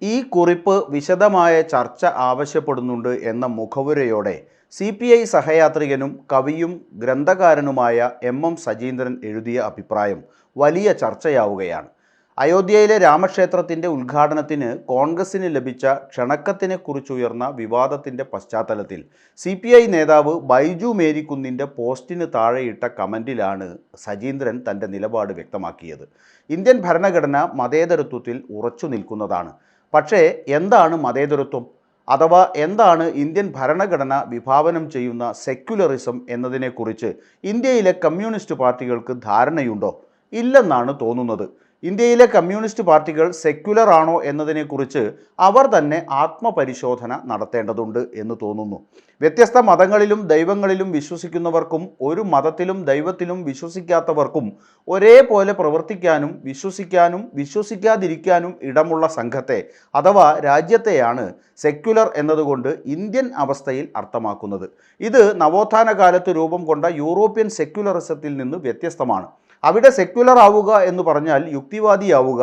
ഈ കുറിപ്പ് വിശദമായ ചർച്ച ആവശ്യപ്പെടുന്നുണ്ട് എന്ന മുഖവുരയോടെ CPI സഹയാത്രികനും കവിയും ഗ്രന്ഥകാരനുമായ എം സജീന്ദ്രൻ എഴുതിയ അഭിപ്രായം വലിയ ചർച്ചയാവുകയാണ്. അയോധ്യയിലെ രാമക്ഷേത്രത്തിൻ്റെ ഉദ്ഘാടനത്തിന് കോൺഗ്രസിന് ലഭിച്ച ക്ഷണക്കത്തിനെക്കുറിച്ചുയർന്ന വിവാദത്തിൻ്റെ പശ്ചാത്തലത്തിൽ CPI നേതാവ് ബൈജു മേരിക്കുന്നിൻ്റെ പോസ്റ്റിന് താഴെയിട്ട കമൻറ്റിലാണ് സജീന്ദ്രൻ തൻ്റെ നിലപാട് വ്യക്തമാക്കിയത്. ഇന്ത്യൻ ഭരണഘടന മതേതരത്വത്തിൽ ഉറച്ചു നിൽക്കുന്നതാണ്. പക്ഷേ എന്താണ് മതേതരത്വം, അഥവാ എന്താണ് ഇന്ത്യൻ ഭരണഘടന വിഭാവനം ചെയ്യുന്ന സെക്യുലറിസം എന്നതിനെക്കുറിച്ച് ഇന്ത്യയിലെ കമ്മ്യൂണിസ്റ്റ് പാർട്ടികൾക്ക് ധാരണയുണ്ടോ? ഇല്ലെന്നാണ് തോന്നുന്നത്. ഇന്ത്യയിലെ കമ്മ്യൂണിസ്റ്റ് പാർട്ടികൾ സെക്യുലർ ആണോ എന്നതിനെക്കുറിച്ച് അവർ തന്നെ ആത്മപരിശോധന നടത്തേണ്ടതുണ്ട് എന്ന് തോന്നുന്നു. വ്യത്യസ്ത മതങ്ങളിലും ദൈവങ്ങളിലും വിശ്വസിക്കുന്നവർക്കും ഒരു മതത്തിലും ദൈവത്തിലും വിശ്വസിക്കാത്തവർക്കും ഒരേപോലെ പ്രവർത്തിക്കാനും വിശ്വസിക്കാനും വിശ്വസിക്കാതിരിക്കാനും ഇടമുള്ള സംഘത്തെ അഥവാ രാജ്യത്തെയാണ് സെക്യുലർ എന്നതുകൊണ്ട് ഇന്ത്യൻ അവസ്ഥയിൽ അർത്ഥമാക്കുന്നത്. ഇത് നവോത്ഥാന കാലത്ത് രൂപം കൊണ്ട യൂറോപ്യൻ സെക്യുലറിസത്തിൽ നിന്ന് വ്യത്യസ്തമാണ്. അവിടെ സെക്യുലർ ആവുക എന്ന് പറഞ്ഞാൽ യുക്തിവാദിയാവുക,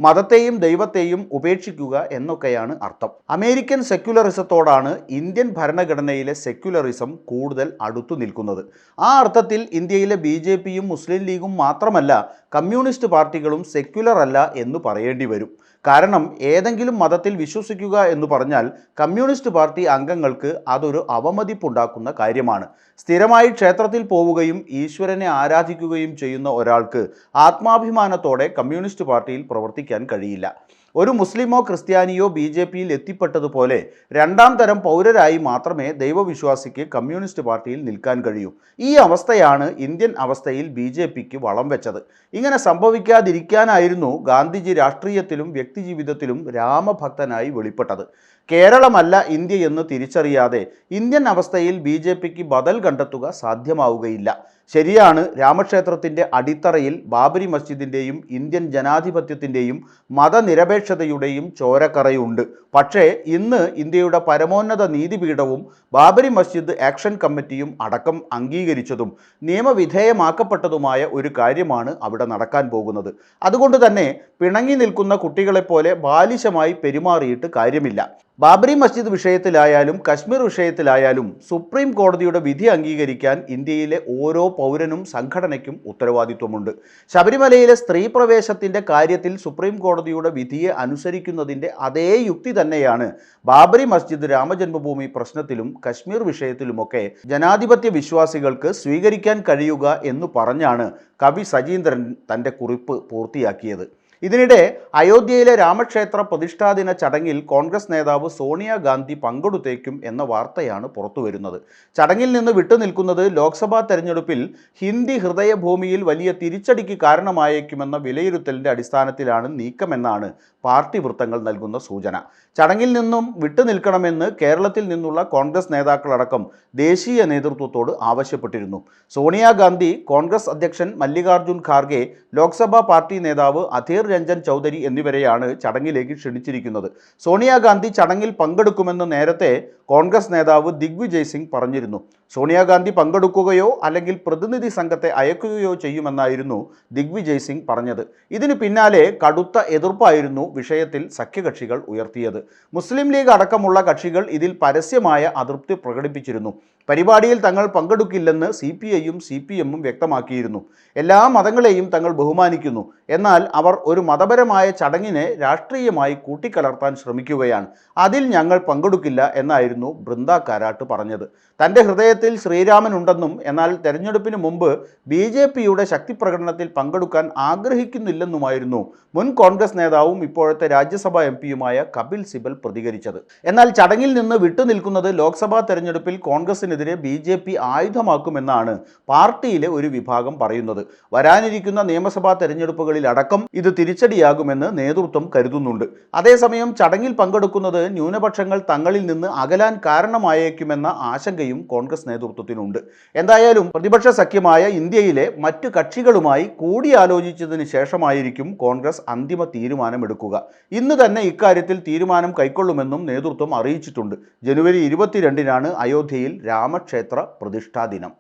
മതത്തെയും ദൈവത്തെയും ഉപേക്ഷിക്കുക എന്നൊക്കെയാണ് അർത്ഥം. അമേരിക്കൻ സെക്യുലറിസത്തോടാണ് ഇന്ത്യൻ ഭരണഘടനയിലെ സെക്യുലറിസം കൂടുതൽ അടുത്തു നിൽക്കുന്നത്. ആ അർത്ഥത്തിൽ ഇന്ത്യയിലെ BJPയും മുസ്ലിം ലീഗും മാത്രമല്ല കമ്മ്യൂണിസ്റ്റ് പാർട്ടികളും സെക്യുലർ അല്ല എന്ന് പറയേണ്ടി വരും. കാരണം ഏതെങ്കിലും മതത്തിൽ വിശ്വസിക്കുക എന്ന് പറഞ്ഞാൽ കമ്മ്യൂണിസ്റ്റ് പാർട്ടി അംഗങ്ങൾക്ക് അതൊരു അവമതിപ്പുണ്ടാക്കുന്ന കാര്യമാണ്. സ്ഥിരമായി ക്ഷേത്രത്തിൽ പോവുകയും ഈശ്വരനെ ആരാധിക്കുകയും ചെയ്യുന്ന ഒരാൾക്ക് ആത്മാഭിമാനത്തോടെ കമ്മ്യൂണിസ്റ്റ് പാർട്ടിയിൽ പ്രവർത്തിക്കാൻ കഴിയില്ല. ഒരു മുസ്ലിമോ ക്രിസ്ത്യാനിയോ BJPയിൽ എത്തിപ്പെട്ടതുപോലെ രണ്ടാം തരം പൗരരായി മാത്രമേ ദൈവവിശ്വാസിക്ക് കമ്മ്യൂണിസ്റ്റ് പാർട്ടിയിൽ നിൽക്കാൻ കഴിയൂ. ഈ അവസ്ഥയാണ് ഇന്ത്യൻ അവസ്ഥയിൽ BJPക്ക് വളം വെച്ചത്. ഇങ്ങനെ സംഭവിക്കാതിരിക്കാനായിരുന്നു ഗാന്ധിജി രാഷ്ട്രീയത്തിലും വ്യക്തിജീവിതത്തിലും രാമഭക്തനായി വെളിപ്പെട്ടത്. കേരളമല്ല ഇന്ത്യ എന്ന് തിരിച്ചറിയാതെ ഇന്ത്യൻ അവസ്ഥയിൽ BJPക്ക് ബദൽ കണ്ടെത്തുക സാധ്യമാവുകയില്ല. ശരിയാണ്, രാമക്ഷേത്രത്തിൻ്റെ അടിത്തറയിൽ ബാബരി മസ്ജിദിൻ്റെയും ഇന്ത്യൻ ജനാധിപത്യത്തിൻ്റെയും മതനിരപേക്ഷതയുടെയും ചോരക്കറയുണ്ട്. പക്ഷേ ഇന്ന് ഇന്ത്യയുടെ പരമോന്നത നീതിപീഠവും ബാബരി മസ്ജിദ് ആക്ഷൻ കമ്മിറ്റിയും അടക്കം അംഗീകരിച്ചതും നിയമവിധേയമാക്കപ്പെട്ടതുമായ ഒരു കാര്യമാണ് അവിടെ നടക്കാൻ പോകുന്നത്. അതുകൊണ്ട് തന്നെ പിണങ്ങി നിൽക്കുന്ന കുട്ടികളെപ്പോലെ ബാലിശമായി പെരുമാറിയിട്ട് കാര്യമില്ല. ബാബരി മസ്ജിദ് വിഷയത്തിലായാലും കശ്മീർ വിഷയത്തിലായാലും സുപ്രീം കോടതിയുടെ വിധി അംഗീകരിക്കാൻ ഇന്ത്യയിലെ ഓരോ പൗരനും സംഘടനയ്ക്കും ഉത്തരവാദിത്വമുണ്ട്. ശബരിമലയിലെ സ്ത്രീ പ്രവേശത്തിൻ്റെ കാര്യത്തിൽ സുപ്രീം കോടതിയുടെ വിധിയെ അനുസരിക്കുന്നതിൻ്റെ അതേ യുക്തി തന്നെയാണ് ബാബരി മസ്ജിദ് രാമജന്മഭൂമി പ്രശ്നത്തിലും കശ്മീർ വിഷയത്തിലുമൊക്കെ ജനാധിപത്യ വിശ്വാസികൾക്ക് സ്വീകരിക്കാൻ കഴിയുക എന്ന് പറഞ്ഞാണ് കവി സജീന്ദ്രൻ തൻ്റെ കുറിപ്പ് പൂർത്തിയാക്കിയത്. ഇതിനിടെ അയോധ്യയിലെ രാമക്ഷേത്ര പ്രതിഷ്ഠാദിന ചടങ്ങിൽ കോൺഗ്രസ് നേതാവ് സോണിയാഗാന്ധി പങ്കെടുത്തേക്കും എന്ന വാർത്തയാണ് പുറത്തുവരുന്നത്. ചടങ്ങിൽ നിന്ന് വിട്ടുനിൽക്കുന്നത് ലോക്സഭാ തെരഞ്ഞെടുപ്പിൽ ഹിന്ദി ഹൃദയഭൂമിയിൽ വലിയ തിരിച്ചടിക്ക് കാരണമായേക്കുമെന്ന വിലയിരുത്തലിൻ്റെ അടിസ്ഥാനത്തിലാണ് നീക്കമെന്നാണ് പാർട്ടി വൃത്തങ്ങൾ നൽകുന്ന സൂചന. ചടങ്ങിൽ നിന്നും വിട്ടുനിൽക്കണമെന്ന് കേരളത്തിൽ നിന്നുള്ള കോൺഗ്രസ് നേതാക്കളടക്കം ദേശീയ നേതൃത്വത്തോട് ആവശ്യപ്പെട്ടിരുന്നു. സോണിയാഗാന്ധി, കോൺഗ്രസ് അധ്യക്ഷൻ മല്ലികാർജുൻ ഖാർഗെ, ലോക്സഭാ പാർട്ടി നേതാവ് അധീർ രഞ്ജൻ ചൗധരി എന്നിവരെയാണ് ചടങ്ങിലേക്ക് ക്ഷണിച്ചിരിക്കുന്നത്. സോണിയാഗാന്ധി ചടങ്ങിൽ പങ്കെടുക്കുമെന്ന് നേരത്തെ കോൺഗ്രസ് നേതാവ് ദിഗ്വിജയ് സിംഗ് പറഞ്ഞിരുന്നു. സോണിയാഗാന്ധി പങ്കെടുക്കുകയോ അല്ലെങ്കിൽ പ്രതിനിധി സംഘത്തെ അയക്കുകയോ ചെയ്യുമെന്നായിരുന്നു ദിഗ്വിജയ് സിംഗ് പറഞ്ഞത്. ഇതിനു പിന്നാലെ കടുത്ത എതിർപ്പായിരുന്നു വിഷയത്തിൽ സഖ്യകക്ഷികൾ ഉയർത്തിയത്. മുസ്ലിം ലീഗ് അടക്കമുള്ള കക്ഷികൾ ഇതിൽ പരസ്യമായ അതൃപ്തി പ്രകടിപ്പിച്ചിരുന്നു. പരിപാടിയിൽ തങ്ങൾ പങ്കെടുക്കില്ലെന്ന് CPIയും CPMും വ്യക്തമാക്കിയിരുന്നു. എല്ലാ മതങ്ങളെയും തങ്ങൾ ബഹുമാനിക്കുന്നു, എന്നാൽ അവർ ഒരു മതപരമായ ചടങ്ങിനെ രാഷ്ട്രീയമായി കൂട്ടിക്കലർത്താൻ ശ്രമിക്കുകയാണ്. അതിൽ ഞങ്ങൾ പങ്കെടുക്കില്ല എന്നായിരുന്നു ബൃന്ദ കാരാട്ട് പറഞ്ഞത്. തൻ്റെ ഹൃദയത്തിൽ ശ്രീരാമൻ ഉണ്ടെന്നും എന്നാൽ തെരഞ്ഞെടുപ്പിന് മുമ്പ് BJPയുടെ ശക്തിപ്രകടനത്തിൽ പങ്കെടുക്കാൻ ആഗ്രഹിക്കുന്നില്ലെന്നുമായിരുന്നു മുൻ കോൺഗ്രസ് നേതാവും ഇപ്പോഴത്തെ രാജ്യസഭാ MPയുമായ കപിൽ സിബൽ പ്രതികരിച്ചത്. എന്നാൽ ചടങ്ങിൽ നിന്ന് വിട്ടുനിൽക്കുന്നത് ലോക്സഭാ തെരഞ്ഞെടുപ്പിൽ കോൺഗ്രസിനെതിരെ BJP ആയുധമാക്കുമെന്നാണ് പാർട്ടിയിലെ ഒരു വിഭാഗം പറയുന്നത്. വരാനിരിക്കുന്ന നിയമസഭാ തെരഞ്ഞെടുപ്പുകളിൽ അടക്കം ഇത് തിരിച്ചടിയാകുമെന്ന് നേതൃത്വം കരുതുന്നുണ്ട്. അതേസമയം ചടങ്ങിൽ പങ്കെടുക്കുന്നത് ന്യൂനപക്ഷങ്ങൾ തങ്ങളിൽ നിന്ന് അകലാൻ കാരണമായേക്കുമെന്ന ആശങ്കയും കോൺഗ്രസ് നേതൃത്വത്തിനുണ്ട്. എന്തായാലും പ്രതിപക്ഷ സഖ്യമായ ഇന്ത്യയിലെ മറ്റു കക്ഷികളുമായി കൂടിയാലോചിച്ചതിന് ശേഷമായിരിക്കും കോൺഗ്രസ് അന്തിമ തീരുമാനമെടുക്കുക. ഇന്ന് തന്നെ ഇക്കാര്യത്തിൽ തീരുമാനം കൈക്കൊള്ളുമെന്നും നേതൃത്വം അറിയിച്ചിട്ടുണ്ട്. ജനുവരി 22-നാണ് അയോധ്യയിൽ രാമക്ഷേത്ര പ്രതിഷ്ഠാ ദിനം.